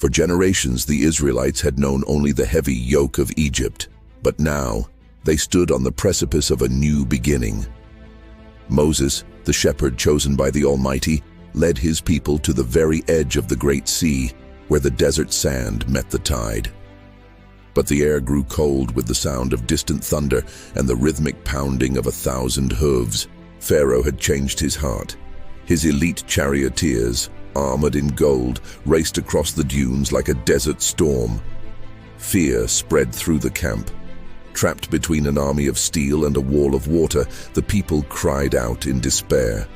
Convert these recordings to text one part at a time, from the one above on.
For generations, the Israelites had known only the heavy yoke of Egypt, but now they stood on the precipice of a new beginning. Moses, the shepherd chosen by the Almighty, led his people to the very edge of the Great Sea, where the desert sand met the tide. But the air grew cold with the sound of distant thunder and the rhythmic pounding of 1,000 hooves. Pharaoh had changed his heart. His elite charioteers, armored in gold, raced across the dunes like a desert storm. Fear spread through the camp. Trapped between an army of steel and a wall of water, the people cried out in despair.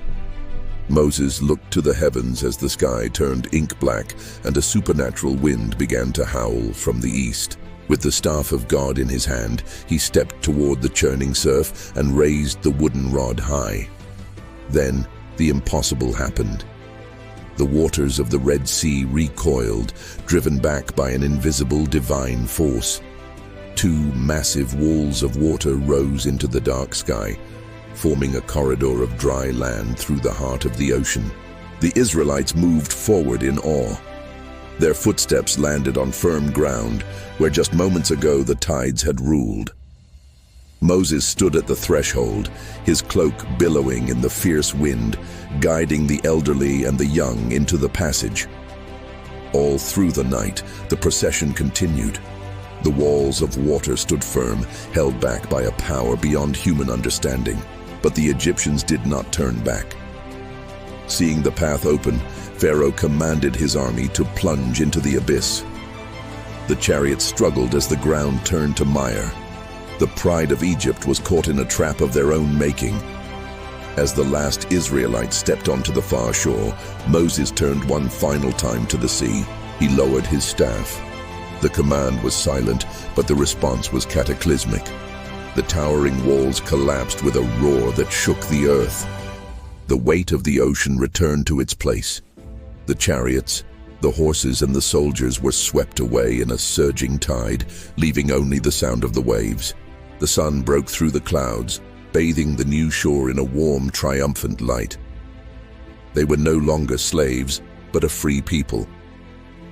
Moses looked to the heavens as the sky turned ink black and a supernatural wind began to howl from the east. With the staff of God in his hand, he stepped toward the churning surf and raised the wooden rod high. Then the impossible happened. The waters of the Red Sea recoiled, driven back by an invisible divine force. 2 massive walls of water rose into the dark sky, forming a corridor of dry land through the heart of the ocean. The Israelites moved forward in awe. Their footsteps landed on firm ground, where just moments ago the tides had ruled. Moses stood at the threshold, his cloak billowing in the fierce wind, guiding the elderly and the young into the passage. All through the night, the procession continued. The walls of water stood firm, held back by a power beyond human understanding. But the Egyptians did not turn back. Seeing the path open, Pharaoh commanded his army to plunge into the abyss. The chariots struggled as the ground turned to mire. The pride of Egypt was caught in a trap of their own making. As the last Israelite stepped onto the far shore, Moses turned one final time to the sea. He lowered his staff. The command was silent, but the response was cataclysmic. The towering walls collapsed with a roar that shook the earth. The weight of the ocean returned to its place. The chariots, the horses, and the soldiers were swept away in a surging tide, leaving only the sound of the waves. The sun broke through the clouds, bathing the new shore in a warm, triumphant light. They were no longer slaves, but a free people.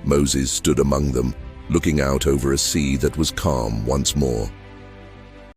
Moses stood among them, looking out over a sea that was calm once more.